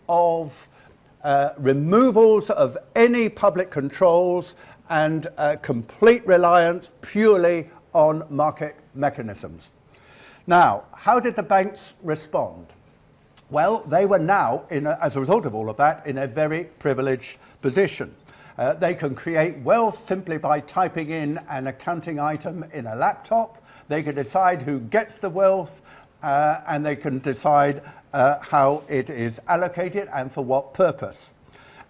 of removals of any public controls and complete reliance purely on market mechanisms. Now, how did the banks respond? Well, they were now, as a result of all of that, in a very privileged position. They can create wealth simply by typing in an accounting item in a laptop. They can decide who gets the wealth, and they can decide how it is allocated and for what purpose.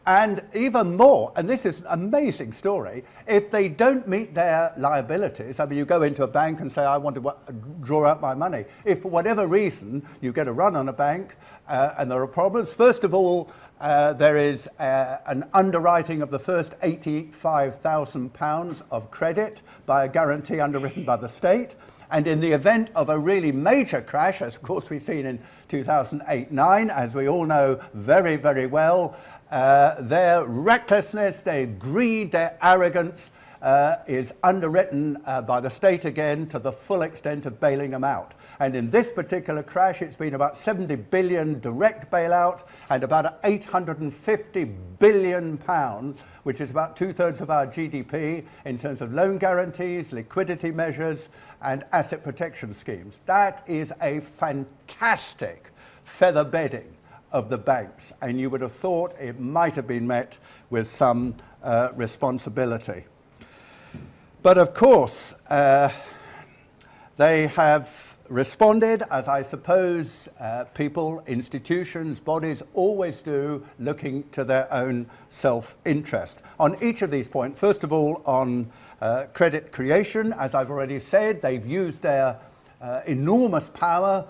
And even more, and this is an amazing story, if they don't meet their liabilities, I mean, you go into a bank and say, I want to draw out my money. If for whatever reason you get a run on a bank and there are problems, first of all, there is an underwriting of the first £85,000 of credit by a guarantee underwritten by the state. And in the event of a really major crash, as of course we've seen in 2008-9, as we all know very, very well, their recklessness, their greed, their arrogance is underwritten by the state again to the full extent of bailing them out. And in this particular crash, it's been about 70 billion direct bailout and about 850 billion pounds, which is about 2/3 of our GDP, in terms of loan guarantees, liquidity measures, and asset protection schemes. That is a fantastic feather bedding of the banks, and you would have thought it might have been met with some responsibility. But of course, they have responded, as I suppose people, institutions, bodies always do, looking to their own self-interest. On each of these points, first of all, on credit creation, as I've already said, they've used their enormous power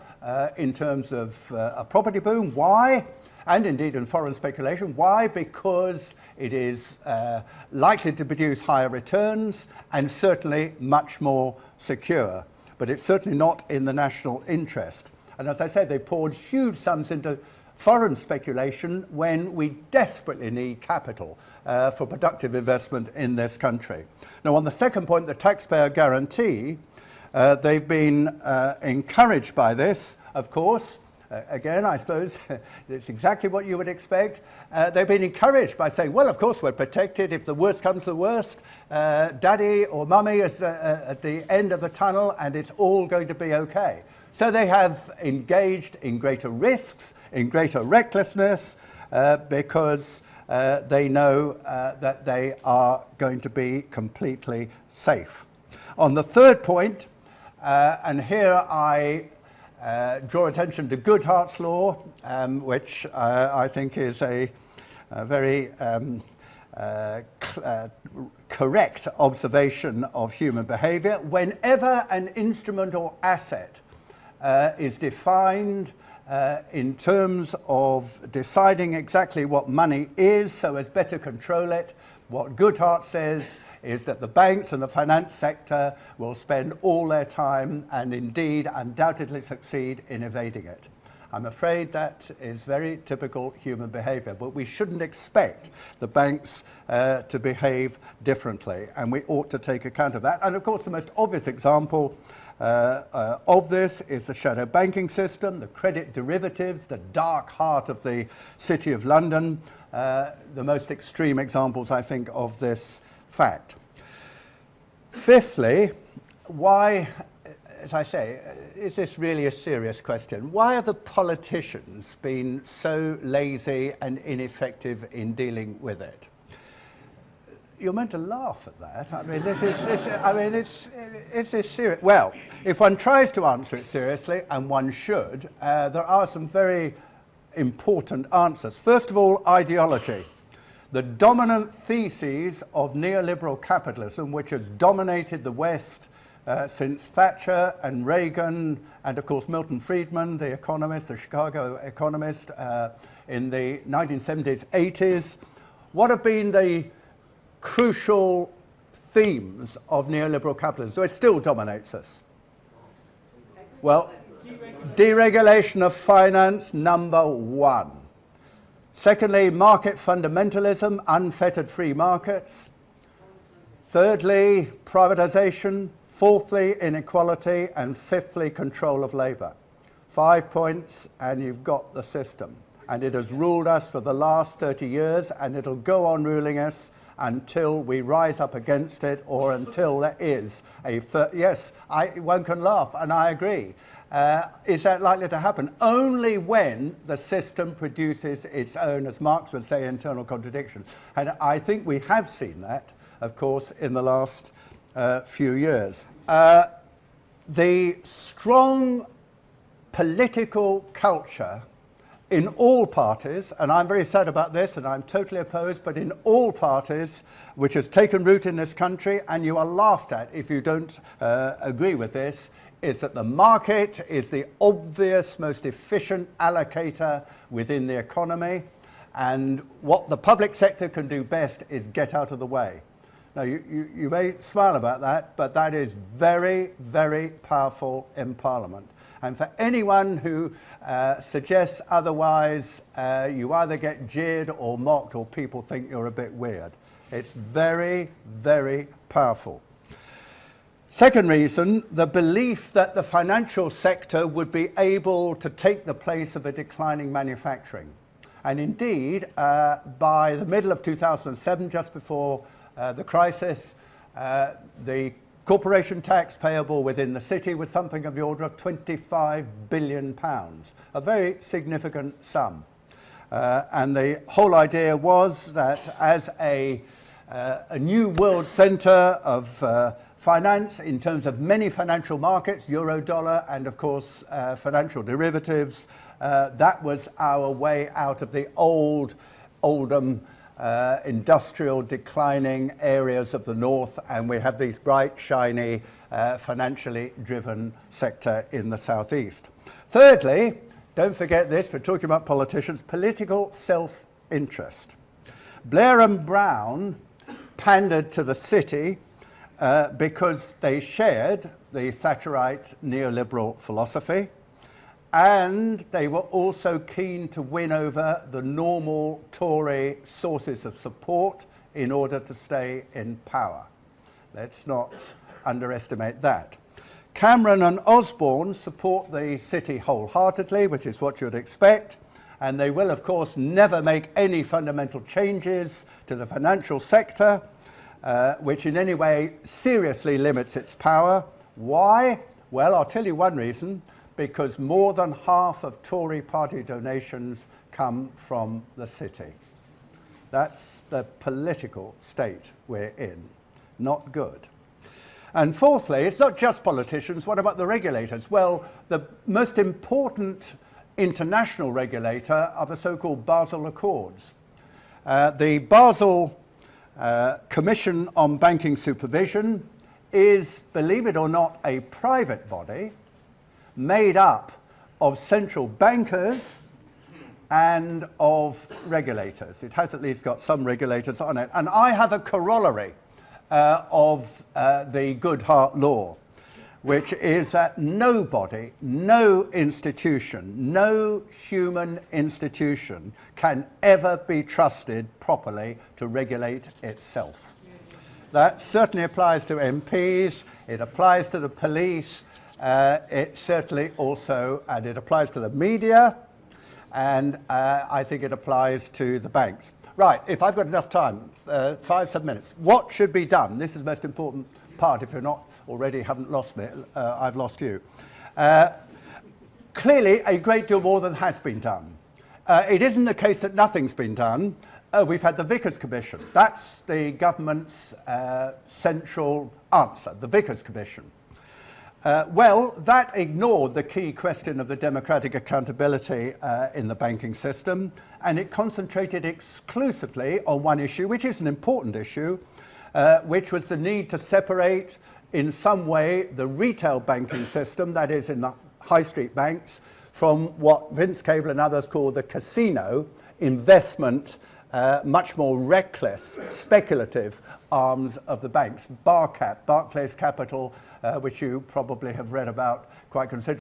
in terms of a property boom. Why? And indeed in foreign speculation. Why? Because it is likely to produce higher returns and certainly much more secure. But it's certainly not in the national interest. And as I said, they poured huge sums into foreign speculation when we desperately need capital for productive investment in this country. Now, on the second point, the taxpayer guarantee, they've been encouraged by this, of course. Again, I suppose it's exactly what you would expect. They've been encouraged by saying, well, of course, we're protected. If the worst comes to the worst, daddy or mummy is at the end of the tunnel and it's all going to be okay. So they have engaged in greater risks, in greater recklessness, because they know that they are going to be completely safe. On the third point, and here I draw attention to Goodhart's law, which I think is a very correct observation of human behavior. Whenever an instrument or asset is defined in terms of deciding exactly what money is so as better control it, what Goodhart says is that the banks and the finance sector will spend all their time and indeed undoubtedly succeed in evading it. I'm afraid that is very typical human behavior, but we shouldn't expect the banks to behave differently, and we ought to take account of that. And of course, the most obvious example of this is the shadow banking system, the credit derivatives, the dark heart of the City of London, the most extreme examples, I think, of this fact. Fifthly, why, as I say, is this really a serious question? Why have the politicians been so lazy and ineffective in dealing with it? You're meant to laugh at that. I mean, it's serious. Well, if one tries to answer it seriously, and one should, there are some very important answers. First of all, ideology. The dominant theses of neoliberal capitalism, which has dominated the West since Thatcher and Reagan, and of course Milton Friedman, the economist, the Chicago economist, in the 1970s, 80s. What have been the crucial themes of neoliberal capitalism? So it still dominates us. Well, deregulation of finance, number one. Secondly, market fundamentalism, unfettered free markets. Thirdly, privatisation. Fourthly, inequality. And fifthly, control of labour. 5 points and you've got the system. and it has ruled us for the last 30 years, and it'll go on ruling us until we rise up against it, or until there is a... Yes, one can laugh, and I agree. Is that likely to happen? Only when the system produces its own, as Marx would say, internal contradictions. And I think we have seen that, of course, in the last few years. The strong political culture in all parties, and I'm very sad about this, and I'm totally opposed, but in all parties, which has taken root in this country, and you are laughed at if you don't agree with this, is that the market is the obvious, most efficient allocator within the economy, and what the public sector can do best is get out of the way. Now, you may smile about that, but that is very, very powerful in Parliament. And for anyone who suggests otherwise, you either get jeered or mocked, or people think you're a bit weird. It's very, very powerful. Second reason, the belief that the financial sector would be able to take the place of a declining manufacturing. And indeed, by the middle of 2007, just before the crisis, the corporation tax payable within the city was something of the order of £25 billion, a very significant sum. And the whole idea was that as a new world centre of finance in terms of many financial markets, euro, dollar, and of course financial derivatives, that was our way out of the old Oldham industrial declining areas of the north, and we have these bright, shiny, financially driven sector in the southeast. Thirdly, don't forget this, we're talking about politicians, political self-interest. Blair and Brown pandered to the city because they shared the Thatcherite neoliberal philosophy, and they were also keen to win over the normal Tory sources of support in order to stay in power. Let's not underestimate that. Cameron and Osborne support the city wholeheartedly, which is what you'd expect, and they will, of course, never make any fundamental changes to the financial sector, which in any way seriously limits its power. Why? Well, I'll tell you one reason. Because more than half of Tory party donations come from the city. That's the political state we're in. Not good. And fourthly, it's not just politicians. What about the regulators? Well, the most important international regulator are the so-called Basel Accords. The Basel Commission on Banking Supervision is, believe it or not, a private body made up of central bankers and of regulators. It has at least got some regulators on it. And I have a corollary of the Goodhart Law, which is that nobody, no institution, no human institution can ever be trusted properly to regulate itself. That certainly applies to MPs, it applies to the police, it certainly also, and it applies to the media, and I think it applies to the banks. Right, if I've got enough time, 5-7 minutes, what should be done? This is the most important part. If you're not already, haven't lost me, I've lost you. Clearly, a great deal more than has been done. It isn't the case that nothing's been done. We've had the Vickers Commission. That's the government's central answer, the Vickers Commission. Well, that ignored the key question of the democratic accountability in the banking system, and it concentrated exclusively on one issue, which is an important issue, which was the need to separate in some way the retail banking system, that is in the high street banks, from what Vince Cable and others call the casino investment, much more reckless, speculative arms of the banks. Barclays Capital, which you probably have read about quite considerably.